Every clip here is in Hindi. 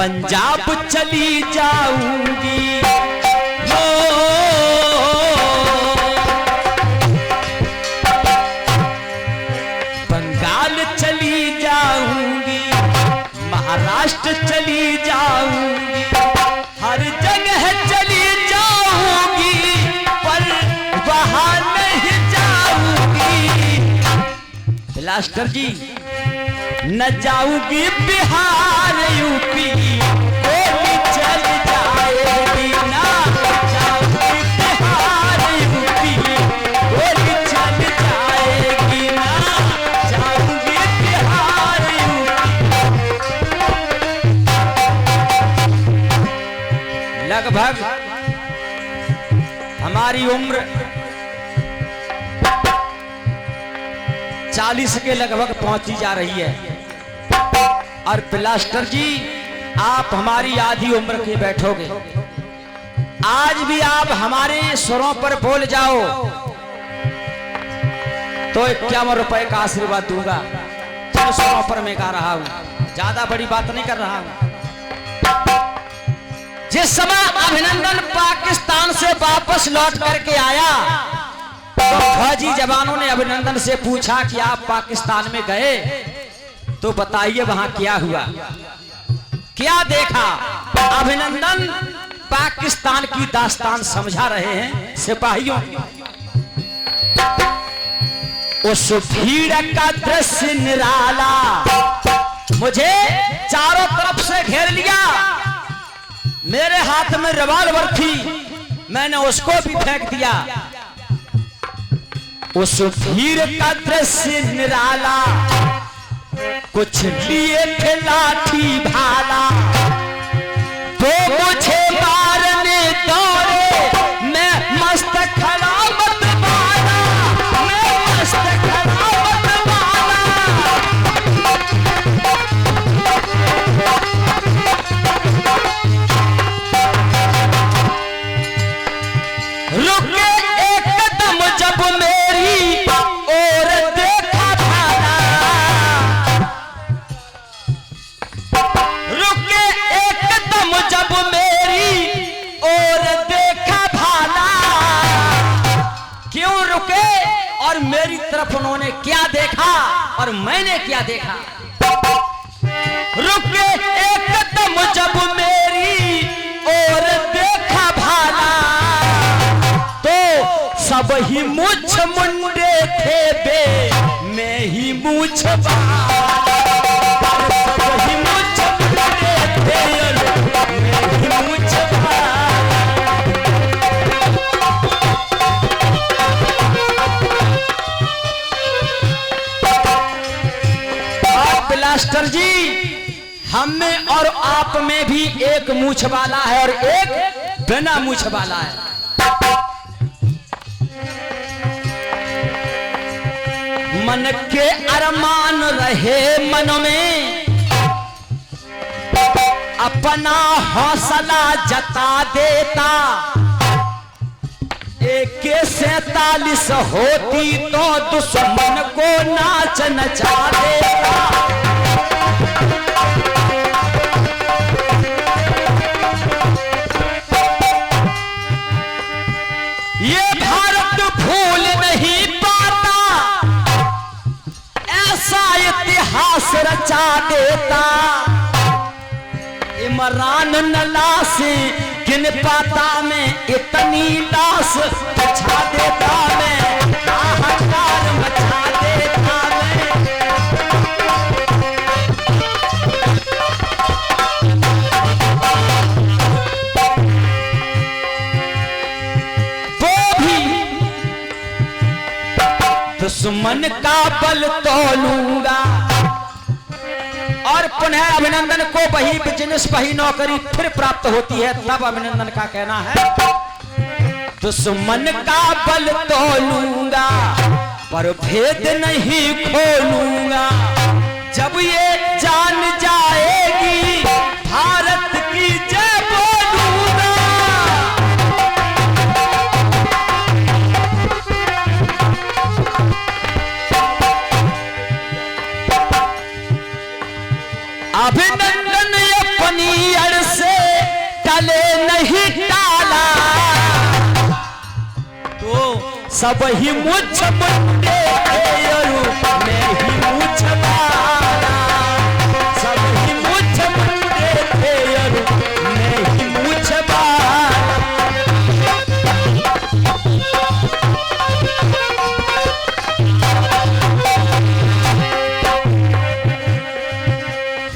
पंजाब चली जाऊंगी हो, बंगाल चली जाऊंगी, महाराष्ट्र चली जाऊंगी, हर जगह चली जाऊंगी, पर वहां नहीं जाऊंगी ब्लास्टर जी। न जाऊंगी बिहार यूपी, गोली चल जाएगी, ना जाऊंगी बिहार यूपी, गोली चल जाएगी, ना जाऊंगी बिहार यूपी। लगभग हमारी उम्र 40 के लगभग पहुंची जा रही है, और ब्लास्टर जी आप हमारी आधी उम्र के बैठोगे। आज भी आप हमारे स्वरों पर बोल जाओ तो 51 रुपए का आशीर्वाद दूंगा। जिन स्वरों पर मैं गा रहा हूं, ज्यादा बड़ी बात नहीं कर रहा हूं। जिस समय अभिनंदन पाकिस्तान से वापस लौट करके आया तो फौजी जवानों ने अभिनंदन से पूछा कि आप पाकिस्तान में गए तो बताइए वहां क्या हुआ, क्या देखा। अभिनंदन पाकिस्तान की दास्तान समझा रहे हैं सिपाहियों की। उस भीड़ का दृश्य निराला, मुझे चारों तरफ से घेर लिया, मेरे हाथ में रिवॉल्वर थी, मैंने उसको भी फेंक दिया। उस भीड़ का दृश्य निराला, कुछ लिए थे लाठी भाला, तो मुझे मारने दौड़े, मैं मस्त खड़ा मत मारा, मैं मस्त खड़ा मत मारा। रुके एक कदम जब मेरी और देखा भाला, रुके एक कदम जब मेरी और देखा भाला। क्यों रुके और मेरी तरफ उन्होंने क्या देखा और मैंने क्या देखा। रुके एक कदम जब मेरी और देखा भाला, तो सब ही मुझ मुंडे थे बे, मैं ही मुझ बाला। सब ही मुझ मुंडे थे, मैं ही मुझ बाला। ब्लास्टर जी, हम में और आप में भी एक मूछ वाला है और एक बिना मूछ वाला है। मन के अरमान रहे मन में, अपना हौसला जता देता। AK-47 होती तो दुश्मन को नाच नचा देता। ये भारत भूल नहीं पाता, ऐसा इतिहास रचा देता। इमरान न लाश गिन पाता, मैं इतनी लाश बचा देता, मैं हाहाकार मचा देता। दुश्मन का बल तोलूंगा। और पुनः अभिनंदन को वही बिजनेस वही नौकरी फिर प्राप्त होती है, तब अभिनंदन का कहना है दुश्मन का बल तोलूंगा, पर भेद नहीं खोलूंगा। जब ये जान जाएगी भारत की जय बोलूंगा। अभिनंदन अपनी सब ही मुझ मुंडे अरु मैं ही मुझ बाला, सब ही मुझ मुंडे अरु मैं ही मुझ बाला।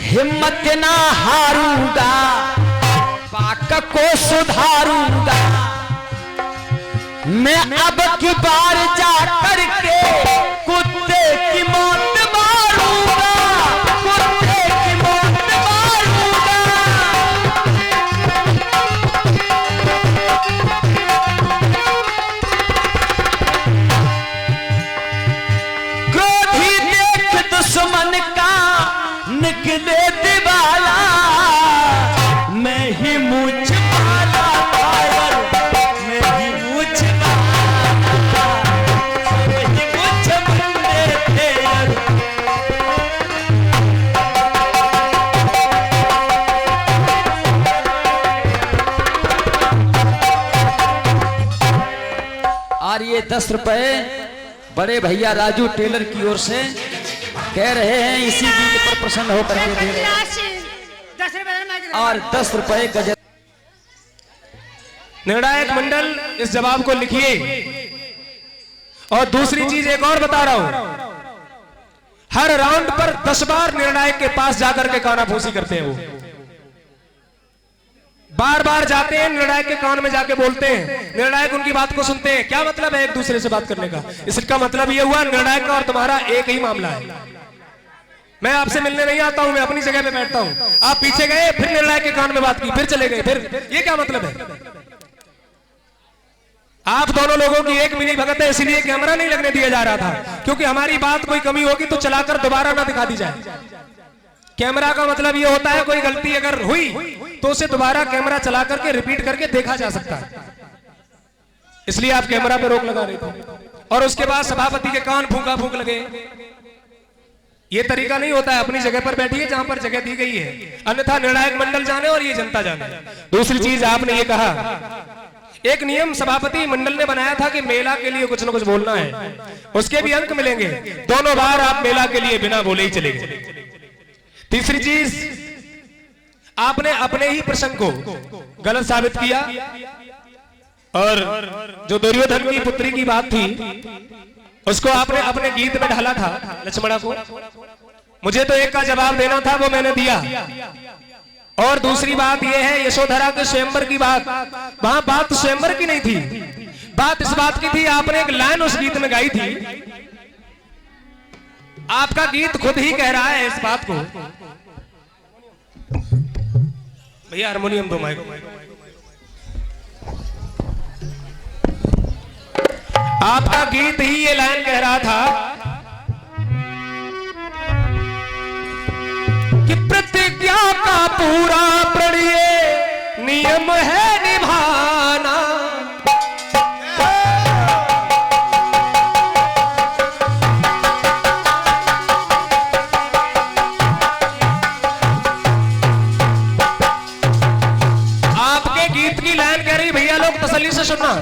हिम्मत ना हारूंगा, पाक को सुधारूंगा, मैं अब की बार जा करके कुत्ते की मौत मारूंगा, कुत्ते की मौत मारूंगा। क्रोधी देख दुश्मन का निकले दिवाला, मैं ही मुझ बाला पायल, मैं ही मुझ बाला, मैं ही मुझ मुंडे तेल। और ये 10 रुपए बड़े भैया राजू टेलर की ओर से कह रहे हैं, इसी गीत पर प्रसन्न होकर के दे रहे हैं। और 10 रुपए गजल। निर्णायक मंडल इस जवाब को लिखिए। और दूसरी चीज एक और बता रहा हूं, हर राउंड पर 10 बार निर्णायक के पास जाकर के कानाफूसी करते हैं। वो बार बार जाते हैं, निर्णायक के कान में जाके बोलते हैं, निर्णायक उनकी बात को सुनते हैं। क्या मतलब है एक दूसरे से बात करने का? इसका मतलब यह हुआ निर्णायक का और तुम्हारा एक ही मामला है। मैं आपसे मिलने नहीं आता हूं, मैं अपनी जगह पे बैठता हूं। आप पीछे गए, फिर निर्णायक के कान में बात की, फिर चले गए, फिर ये क्या मतलब है? आप दोनों लोगों की एक मिली भगत है, इसलिए कैमरा नहीं लगने दिया जा रहा था, क्योंकि हमारी बात कोई कमी होगी तो चलाकर दोबारा ना दिखा दी जाए। कैमरा का मतलब ये होता है कोई गलती अगर हुई तो उसे दोबारा कैमरा चला करके रिपीट करके देखा जा सकता है, इसलिए आप कैमरा पे रोक लगा रहे थे। और उसके बाद सभापति के कान फूंका फूंक लगे। ये तरीका नहीं होता है। अपनी जगह पर बैठिए जहां पर जगह दी गई है, अन्यथा निर्णायक मंडल जाने और ये जनता जाने। दूसरी चीज आपने ये कहा, एक नियम सभापति मंडल ने बनाया था कि मेला के लिए कुछ न कुछ बोलना है, उसके भी अंक मिलेंगे। दोनों बार आप मेला के लिए बिना बोले ही चले गए। तीसरी चीज, आपने अपने ही प्रसंग को गलत साबित किया। और जो दुर्योधन की पुत्री की बात थी उसको आपने अपने गीत में ढाला था लक्ष्मणा को। मुझे तो एक का जवाब देना था, वो मैंने दिया। और दूसरी बात यह है, यशोधरा के स्वयंवर की बात, वहां बात स्वयंवर की नहीं थी, बात इस बात की थी, आपने एक लाइन उस गीत में गाई थी। आपका गीत खुद ही कह रहा है इस बात को। भैया हारमोनियम दो, माइक। आपका गीत ही ये लाइन कह रहा था कि प्रतिज्ञा का पूरा प्रणय नियम है निभाना। आपके गीत की लाइन कह रही, भैया लोग तसल्ली से सुनना,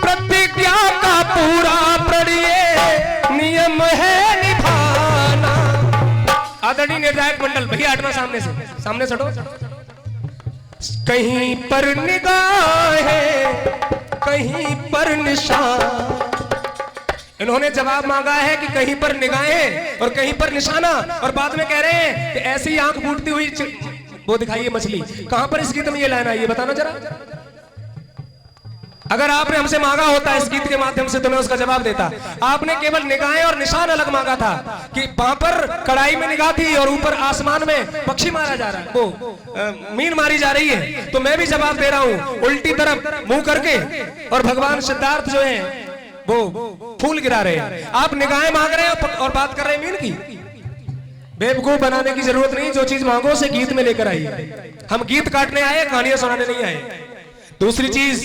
प्रतिज्ञा का पूरा प्रणय नियम है निभाना। आदरणीय निर्णायक मंडल, भैया हटना सामने से, सामने सटो। कहीं पर निगाहें, कहीं पर निशान। इन्होंने जवाब मांगा है कि कहीं पर निगाहें और कहीं पर निशाना, और बाद में कह रहे हैं कि ऐसी आंख फूटती हुई वो दिखाइए मछली। कहां पर इस गीत में ये लाइन आई है, बताना जरा। अगर आपने हमसे मांगा होता इस गीत के माध्यम से तो मैं उसका जवाब देता। आपने केवल निगाहें और निशान अलग मांगा था कि वहां पर कड़ाई में निगाह थी और ऊपर आसमान में पक्षी मारा जा रहा है, वो मीन मारी जा रही है। तो मैं भी जवाब दे रहा हूं उल्टी तरफ मुंह करके, और भगवान सिद्धार्थ जो है वो फूल गिरा रहे हैं। आप निगाहें मांग रहे हैं और बात कर रहे हैं मीन की। बेवकूफ बनाने की जरूरत नहीं, जो चीज मांगो उसे गीत में लेकर आइए। हम गीत काटने आए, कहानियां सुनाने नहीं आए। दूसरी चीज,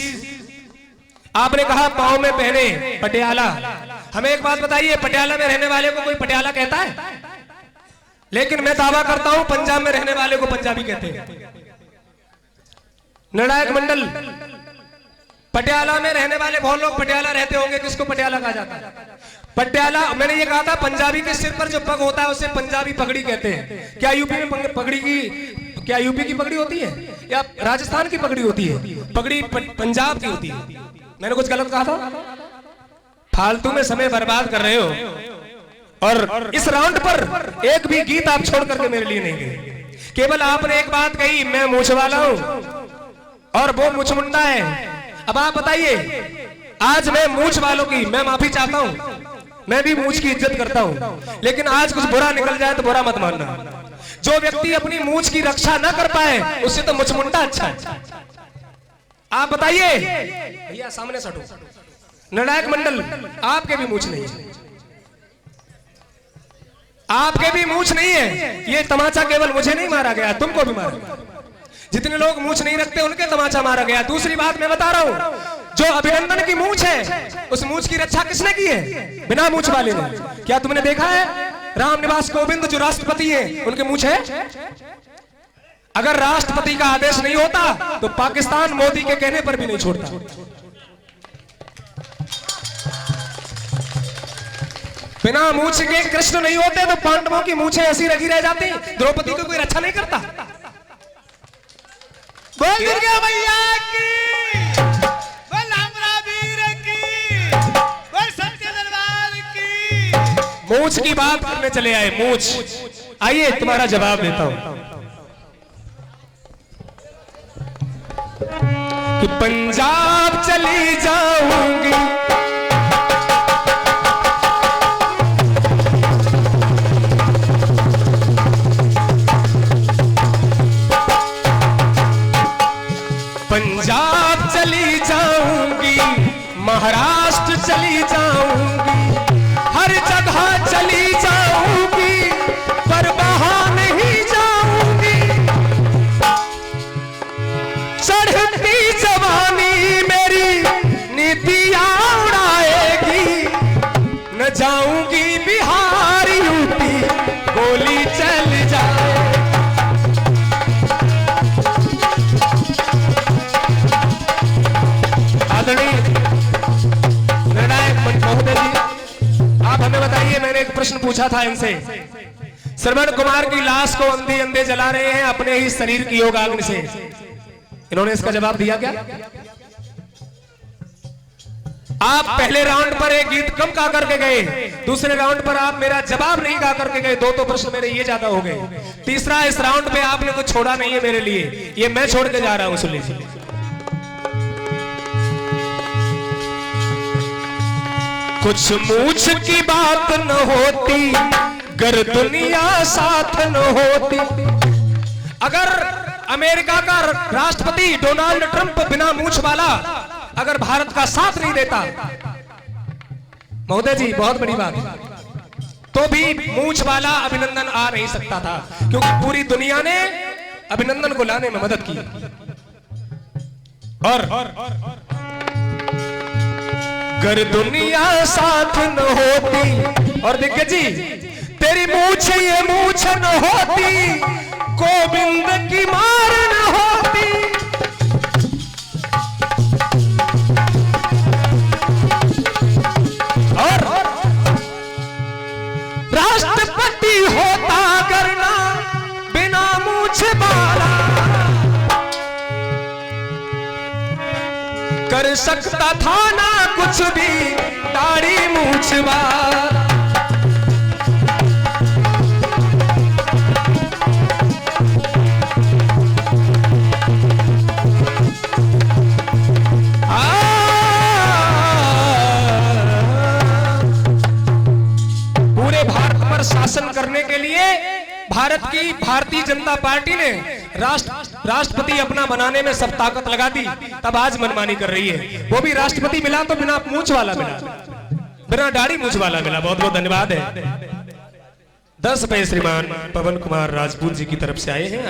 आपने कहा पांव में पहने पटियाला। हमें एक बात बताइए, पटियाला में रहने वाले को कोई पटियाला कहता है? लेकिन मैं दावा करता हूं पंजाब में रहने वाले को पंजाबी कहते हैं। निर्णायक मंडल, पटियाला में रहने वाले बहुत लोग पटियाला रहते होंगे, किसको पटियाला कहा जाता है? पटियाला, मैंने ये कहा था पंजाबी के सिर पर जो पग होता है उसे पंजाबी पगड़ी कहते हैं। क्या यूपी में पगड़ी की, क्या यूपी की पगड़ी होती है या राजस्थान की पगड़ी होती है? पगड़ी पंजाब की होती है। मैंने कुछ गलत कहा था? फालतू में समय बर्बाद कर रहे हो। और इस राउंड पर एक भी गीत आप छोड़ करके मेरे लिए नहीं गए। केवल आपने एक बात कही, मैं मूछ वाला हूं और वो मूछ मुंडा है। अब आप बताइए, आज मैं मूछ वालों की मैं माफी चाहता हूं, मैं भी मूछ की इज्जत करता हूं, लेकिन आज कुछ बुरा निकल जाए तो बुरा मत मानना। जो व्यक्ति अपनी मूछ की रक्षा न कर पाए उससे तो मूछ मुंडा अच्छा है। आप बताइए भैया, सामने सटो, निर्णायक मंडल, आपके भी मूछ नहीं है, आपके भी मूछ नहीं है। ये तमाचा केवल मुझे नहीं मारा गया, तुमको भी मारा गया। जितने लोग मूछ नहीं रखते उनके तमाचा मारा गया। दूसरी बात मैं बता रहा हूं, जो अभिनंदन की मूछ है उस मूछ की रक्षा किसने की है? बिना मूछ वाले ने। क्या तुमने देखा है रामनिवास कोविंद जो राष्ट्रपति हैं उनके मूछ है? अगर राष्ट्रपति का आदेश नहीं होता तो पाकिस्तान मोदी के कहने पर भी नहीं छोड़ता। बिना मूछ के कृष्ण नहीं होते तो पांडवों की मूछें ऐसी रखी रह जाती, द्रौपदी को कोई रक्षा नहीं करता। बोल दुर्गा मैया की, बोल लामरा वीर की, बोल सत्य दरबार की। मूछ की बात करने चले आए, मूछ। आइए तुम्हारा जवाब देता हूं कि पंजाब चली जाऊंगी, पंजाब चली जाऊंगी, महाराष्ट्र चली जाऊंगी, हर जगह चली जाऊंगी, पर वहां नहीं जाऊंगी। चढ़ती जवानी मेरी नीतियां उड़ाएगी, न जाऊंगी बिहार यूपी, गोली चल जाए। निर्णायक महोदय जी, आप हमें बताइए, मैंने एक प्रश्न पूछा था इनसे, श्रवण कुमार की लाश को अंधे अंधे जला रहे हैं अपने ही शरीर की योग आग्नि से, इन्होंने इसका जवाब दिया क्या? आप पहले राउंड पर एक गीत कम गा करके गए, दूसरे राउंड पर आप मेरा जवाब नहीं गा करके गए, दो तो प्रश्न मेरे ये ज्यादा हो गए। तीसरा, इस राउंड पे आपने कुछ छोड़ा नहीं है मेरे लिए, ये मैं छोड़ के जा रहा हूं। सुन लीजिए, कुछ मूछ की बात न होती गर दुनिया साथ न होती। अगर अमेरिका का राष्ट्रपति डोनाल्ड ट्रंप बिना मूछ वाला अगर भारत का साथ नहीं देता, महोदय जी बहुत बड़ी बात, तो भी मूछ वाला अभिनंदन आ नहीं सकता था, क्योंकि पूरी दुनिया ने अभिनंदन को लाने में मदद की। और गर दुनिया साथ न होती, और देखिए जी, तेरी मूछ ये मूछ न होती, गोविंद की मार न होती। और राष्ट्रपति होता करना बिना मूछ वाला, कर सकता था ना कुछ भी दाढ़ी मूछ वाला। पूरे भारत पर शासन करने के लिए भारत की भारतीय जनता पार्टी ने राष्ट्रपति अपना बनाने में सब ताकत लगा दी, तब आज मनमानी कर रही है। वो भी राष्ट्रपति मिला तो बिना मूछ वाला मिला, बिना दाढ़ी मूछ वाला मिला। बहुत बहुत धन्यवाद है। 10 रुपए श्रीमान पवन कुमार राजपूत जी की तरफ से आए हैं।